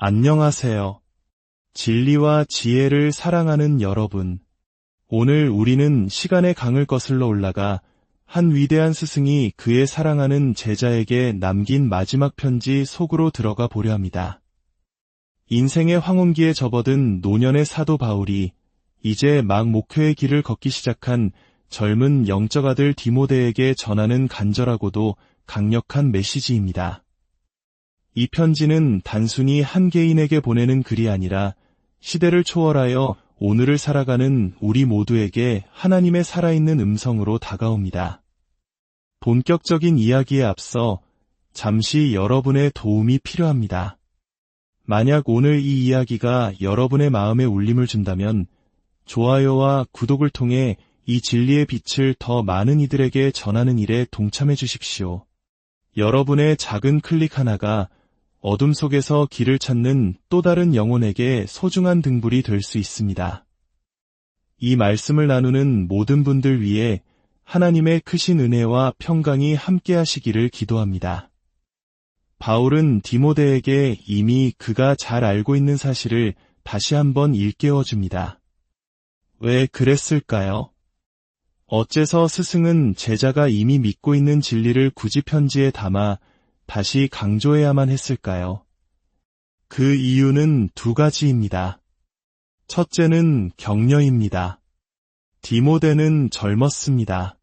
안녕하세요. 진리와 지혜를 사랑하는 여러분. 오늘 우리는 시간의 강을 거슬러 올라가 한 위대한 스승이 그의 사랑하는 제자에게 남긴 마지막 편지 속으로 들어가 보려 합니다. 인생의 황혼기에 접어든 노년의 사도 바울이 이제 막 목회의 길을 걷기 시작한 젊은 영적 아들 디모데에게 전하는 간절하고도 강력한 메시지입니다. 이 편지는 단순히 한 개인에게 보내는 글이 아니라 시대를 초월하여 오늘을 살아가는 우리 모두에게 하나님의 살아있는 음성으로 다가옵니다. 본격적인 이야기에 앞서 잠시 여러분의 도움이 필요합니다. 만약 오늘 이 이야기가 여러분의 마음에 울림을 준다면 좋아요와 구독을 통해 이 진리의 빛을 더 많은 이들에게 전하는 일에 동참해 주십시오. 여러분의 작은 클릭 하나가 어둠 속에서 길을 찾는 또 다른 영혼에게 소중한 등불이 될 수 있습니다. 이 말씀을 나누는 모든 분들 위해 하나님의 크신 은혜와 평강이 함께 하시기를 기도합니다. 바울은 디모데에게 이미 그가 잘 알고 있는 사실을 다시 한번 일깨워 줍니다. 왜 그랬을까요? 어째서 스승은 제자가 이미 믿고 있는 진리를 굳이 편지에 담아 다시 강조해야만 했을까요? 그 이유는 두 가지입니다. 첫째는 격려입니다. 디모데는 젊었습니다.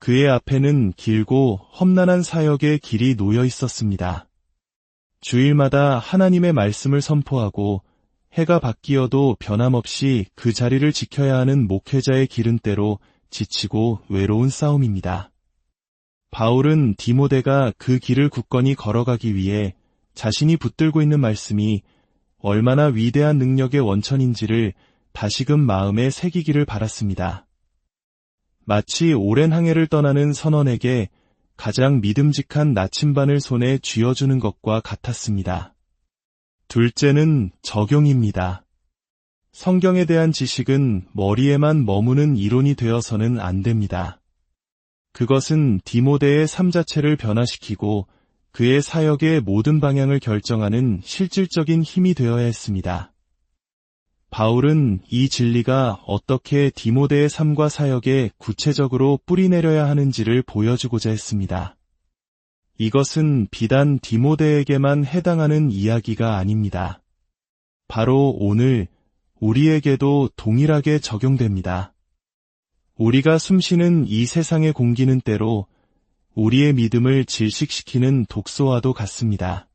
그의 앞에는 길고 험난한 사역의 길이 놓여 있었습니다. 주일마다 하나님의 말씀을 선포하고 해가 바뀌어도 변함없이 그 자리를 지켜야 하는 목회자의 길은 때로 지치고 외로운 싸움입니다. 바울은 디모데가 그 길을 굳건히 걸어가기 위해 자신이 붙들고 있는 말씀이 얼마나 위대한 능력의 원천인지를 다시금 마음에 새기기를 바랐습니다. 마치 오랜 항해를 떠나는 선원에게 가장 믿음직한 나침반을 손에 쥐어주는 것과 같았습니다. 둘째는 적용입니다. 성경에 대한 지식은 머리에만 머무는 이론이 되어서는 안 됩니다. 그것은 디모데의 삶 자체를 변화시키고 그의 사역의 모든 방향을 결정하는 실질적인 힘이 되어야 했습니다. 바울은 이 진리가 어떻게 디모데의 삶과 사역에 구체적으로 뿌리내려야 하는지를 보여주고자 했습니다. 이것은 비단 디모데에게만 해당하는 이야기가 아닙니다. 바로 오늘 우리에게도 동일하게 적용됩니다. 우리가 숨쉬는 이 세상의 공기는 때로 우리의 믿음을 질식시키는 독소와도 같습니다.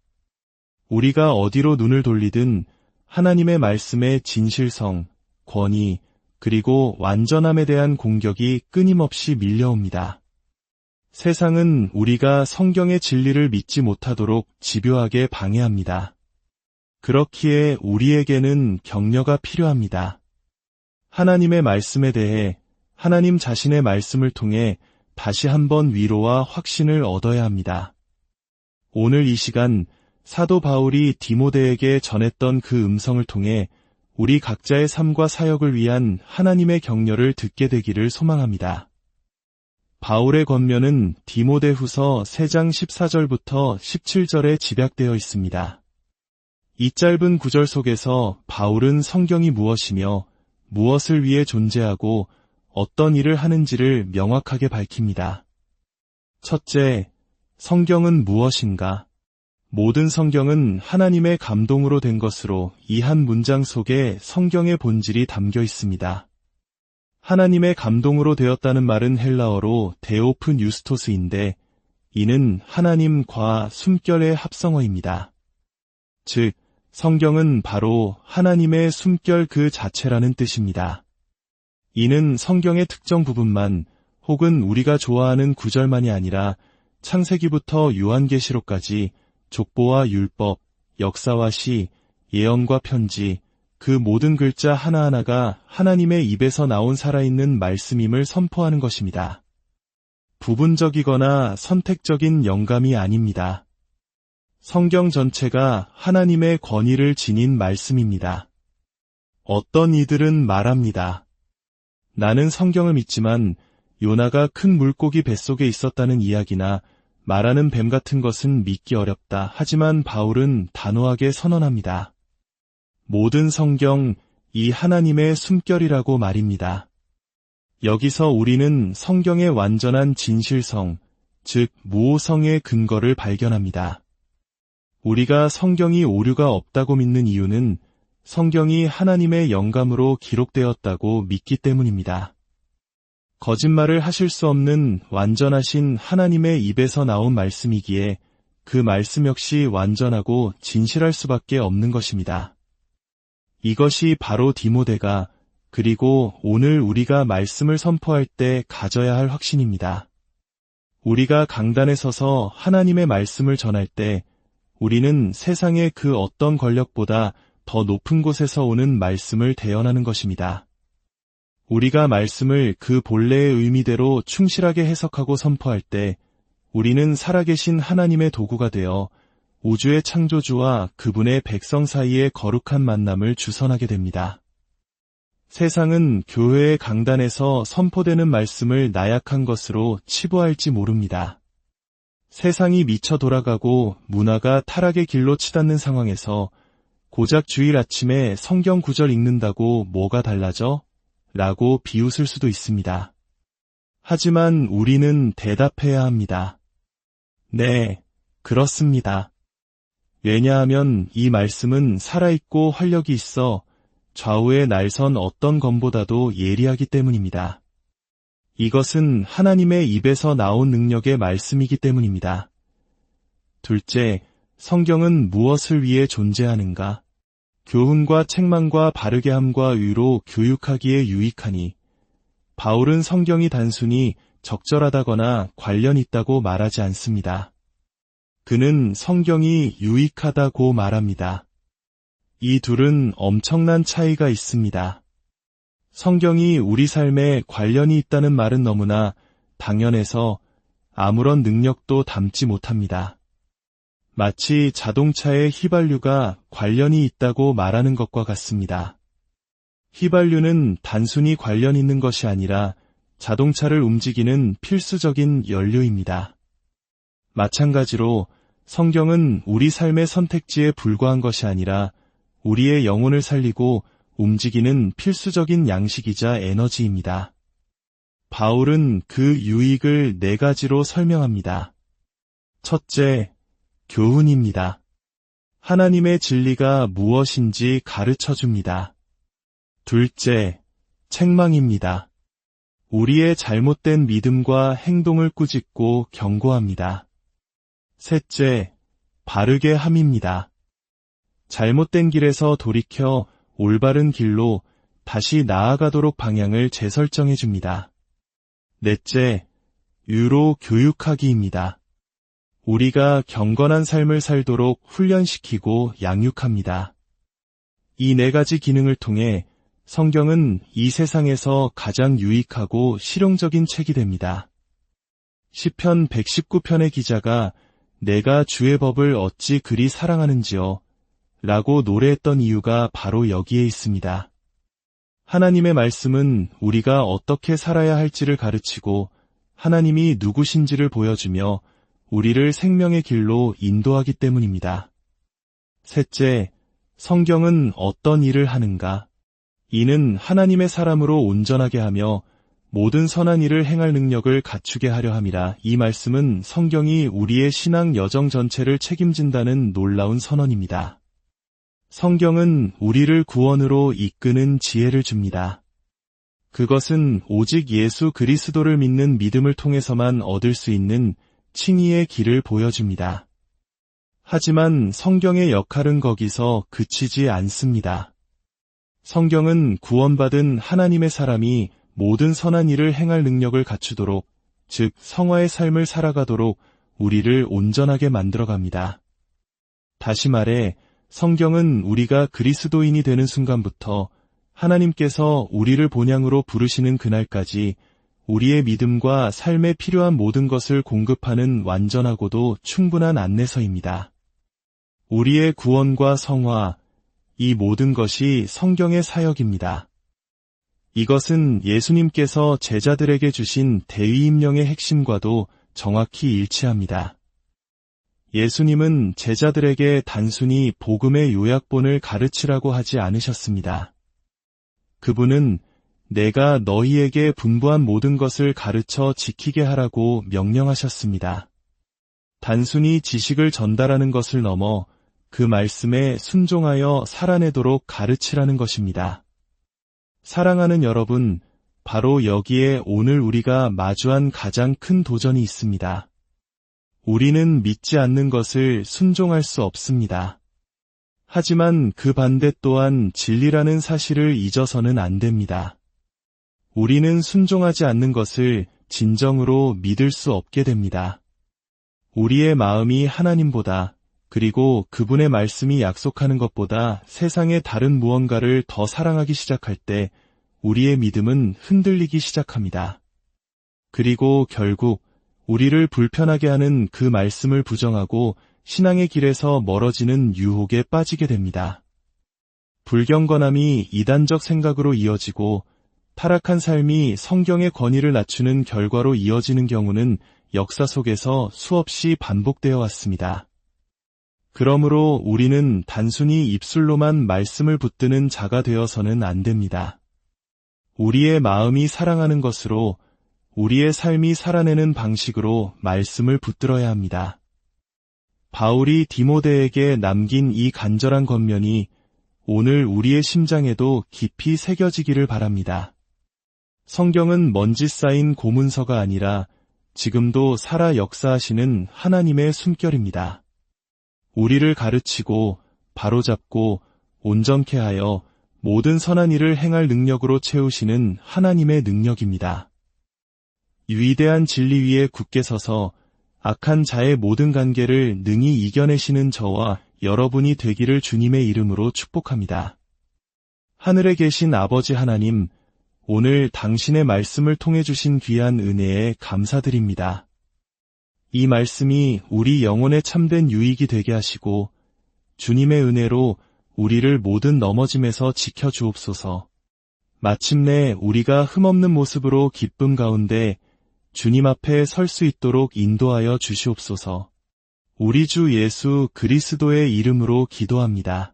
우리가 어디로 눈을 돌리든 하나님의 말씀의 진실성, 권위, 그리고 완전함에 대한 공격이 끊임없이 밀려옵니다. 세상은 우리가 성경의 진리를 믿지 못하도록 집요하게 방해합니다. 그렇기에 우리에게는 격려가 필요합니다. 하나님의 말씀에 대해 하나님 자신의 말씀을 통해 다시 한번 위로와 확신을 얻어야 합니다. 오늘 이 시간 사도 바울이 디모데에게 전했던 그 음성을 통해 우리 각자의 삶과 사역을 위한 하나님의 격려를 듣게 되기를 소망합니다. 바울의 권면은 디모데후서 3장 14절부터 17절에 집약되어 있습니다. 이 짧은 구절 속에서 바울은 성경이 무엇이며 무엇을 위해 존재하고 어떤 일을 하는지를 명확하게 밝힙니다. 첫째, 성경은 무엇인가? 모든 성경은 하나님의 감동으로 된 것으로 이 한 문장 속에 성경의 본질이 담겨 있습니다. 하나님의 감동으로 되었다는 말은 헬라어로 데오프 뉴스토스인데 이는 하나님과 숨결의 합성어입니다. 즉, 성경은 바로 하나님의 숨결 그 자체라는 뜻입니다. 이는 성경의 특정 부분만 혹은 우리가 좋아하는 구절만이 아니라 창세기부터 요한계시록까지 족보와 율법, 역사와 시, 예언과 편지, 그 모든 글자 하나하나가 하나님의 입에서 나온 살아있는 말씀임을 선포하는 것입니다. 부분적이거나 선택적인 영감이 아닙니다. 성경 전체가 하나님의 권위를 지닌 말씀입니다. 어떤 이들은 말합니다. 나는 성경을 믿지만 요나가 큰 물고기 뱃속에 있었다는 이야기나 말하는 뱀 같은 것은 믿기 어렵다. 하지만 바울은 단호하게 선언합니다. 모든 성경, 이 하나님의 숨결이라고 말입니다. 여기서 우리는 성경의 완전한 진실성, 즉 무오성의 근거를 발견합니다. 우리가 성경이 오류가 없다고 믿는 이유는 성경이 하나님의 영감으로 기록되었다고 믿기 때문입니다. 거짓말을 하실 수 없는 완전하신 하나님의 입에서 나온 말씀이기에 그 말씀 역시 완전하고 진실할 수밖에 없는 것입니다. 이것이 바로 디모데가 그리고 오늘 우리가 말씀을 선포할 때 가져야 할 확신입니다. 우리가 강단에 서서 하나님의 말씀을 전할 때 우리는 세상의 그 어떤 권력보다 더 높은 곳에서 오는 말씀을 대언하는 것입니다. 우리가 말씀을 그 본래의 의미대로 충실하게 해석하고 선포할 때 우리는 살아계신 하나님의 도구가 되어 우주의 창조주와 그분의 백성 사이의 거룩한 만남을 주선하게 됩니다. 세상은 교회의 강단에서 선포되는 말씀을 나약한 것으로 치부할지 모릅니다. 세상이 미쳐 돌아가고 문화가 타락의 길로 치닫는 상황에서 고작 주일 아침에 성경 구절 읽는다고 뭐가 달라져? 라고 비웃을 수도 있습니다. 하지만 우리는 대답해야 합니다. 네, 그렇습니다. 왜냐하면 이 말씀은 살아있고 활력이 있어 좌우의 날선 어떤 검보다도 예리하기 때문입니다. 이것은 하나님의 입에서 나온 능력의 말씀이기 때문입니다. 둘째, 성경은 무엇을 위해 존재하는가? 교훈과 책망과 바르게 함과 의로 교육하기에 유익하니 바울은 성경이 단순히 적절하다거나 관련 있다고 말하지 않습니다. 그는 성경이 유익하다고 말합니다. 이 둘은 엄청난 차이가 있습니다. 성경이 우리 삶에 관련이 있다는 말은 너무나 당연해서 아무런 능력도 담지 못합니다. 마치 자동차의 휘발유가 관련이 있다고 말하는 것과 같습니다. 휘발유는 단순히 관련 있는 것이 아니라 자동차를 움직이는 필수적인 연료입니다. 마찬가지로 성경은 우리 삶의 선택지에 불과한 것이 아니라 우리의 영혼을 살리고 움직이는 필수적인 양식이자 에너지입니다. 바울은 그 유익을 4가지로 설명합니다. 첫째, 교훈입니다. 하나님의 진리가 무엇인지 가르쳐줍니다. 둘째, 책망입니다. 우리의 잘못된 믿음과 행동을 꾸짖고 경고합니다. 셋째, 바르게 함입니다. 잘못된 길에서 돌이켜 올바른 길로 다시 나아가도록 방향을 재설정해 줍니다. 넷째, 유로 교육하기입니다. 우리가 경건한 삶을 살도록 훈련시키고 양육합니다. 이 4가지 기능을 통해 성경은 이 세상에서 가장 유익하고 실용적인 책이 됩니다. 시편 119편의 기자가 내가 주의 법을 어찌 그리 사랑하는지요 라고 노래했던 이유가 바로 여기에 있습니다. 하나님의 말씀은 우리가 어떻게 살아야 할지를 가르치고 하나님이 누구신지를 보여주며 우리를 생명의 길로 인도하기 때문입니다. 셋째, 성경은 어떤 일을 하는가? 이는 하나님의 사람으로 온전하게 하며 모든 선한 일을 행할 능력을 갖추게 하려 함이라. 이 말씀은 성경이 우리의 신앙 여정 전체를 책임진다는 놀라운 선언입니다. 성경은 우리를 구원으로 이끄는 지혜를 줍니다. 그것은 오직 예수 그리스도를 믿는 믿음을 통해서만 얻을 수 있는 칭의의 길을 보여줍니다. 하지만 성경의 역할은 거기서 그치지 않습니다. 성경은 구원받은 하나님의 사람이 모든 선한 일을 행할 능력을 갖추도록, 즉 성화의 삶을 살아가도록 우리를 온전하게 만들어갑니다. 다시 말해 성경은 우리가 그리스도인이 되는 순간부터 하나님께서 우리를 본향으로 부르시는 그날까지 우리의 믿음과 삶에 필요한 모든 것을 공급하는 완전하고도 충분한 안내서입니다. 우리의 구원과 성화, 이 모든 것이 성경의 사역입니다. 이것은 예수님께서 제자들에게 주신 대위임령의 핵심과도 정확히 일치합니다. 예수님은 제자들에게 단순히 복음의 요약본을 가르치라고 하지 않으셨습니다. 그분은 내가 너희에게 분부한 모든 것을 가르쳐 지키게 하라고 명령하셨습니다. 단순히 지식을 전달하는 것을 넘어 그 말씀에 순종하여 살아내도록 가르치라는 것입니다. 사랑하는 여러분, 바로 여기에 오늘 우리가 마주한 가장 큰 도전이 있습니다. 우리는 믿지 않는 것을 순종할 수 없습니다. 하지만 그 반대 또한 진리라는 사실을 잊어서는 안 됩니다. 우리는 순종하지 않는 것을 진정으로 믿을 수 없게 됩니다. 우리의 마음이 하나님보다, 그리고 그분의 말씀이 약속하는 것보다 세상의 다른 무언가를 더 사랑하기 시작할 때 우리의 믿음은 흔들리기 시작합니다. 그리고 결국 우리를 불편하게 하는 그 말씀을 부정하고 신앙의 길에서 멀어지는 유혹에 빠지게 됩니다. 불경건함이 이단적 생각으로 이어지고 타락한 삶이 성경의 권위를 낮추는 결과로 이어지는 경우는 역사 속에서 수없이 반복되어 왔습니다. 그러므로 우리는 단순히 입술로만 말씀을 붙드는 자가 되어서는 안 됩니다. 우리의 마음이 사랑하는 것으로, 우리의 삶이 살아내는 방식으로 말씀을 붙들어야 합니다. 바울이 디모데에게 남긴 이 간절한 권면이 오늘 우리의 심장에도 깊이 새겨지기를 바랍니다. 성경은 먼지 쌓인 고문서가 아니라 지금도 살아 역사하시는 하나님의 숨결입니다. 우리를 가르치고 바로잡고 온전케 하여 모든 선한 일을 행할 능력으로 채우시는 하나님의 능력입니다. 위대한 진리 위에 굳게 서서 악한 자의 모든 관계를 능히 이겨내시는 저와 여러분이 되기를 주님의 이름으로 축복합니다. 하늘에 계신 아버지 하나님, 오늘 당신의 말씀을 통해 주신 귀한 은혜에 감사드립니다. 이 말씀이 우리 영혼에 참된 유익이 되게 하시고 주님의 은혜로 우리를 모든 넘어짐에서 지켜주옵소서. 마침내 우리가 흠없는 모습으로 기쁨 가운데 주님 앞에 설 수 있도록 인도하여 주시옵소서. 우리 주 예수 그리스도의 이름으로 기도합니다.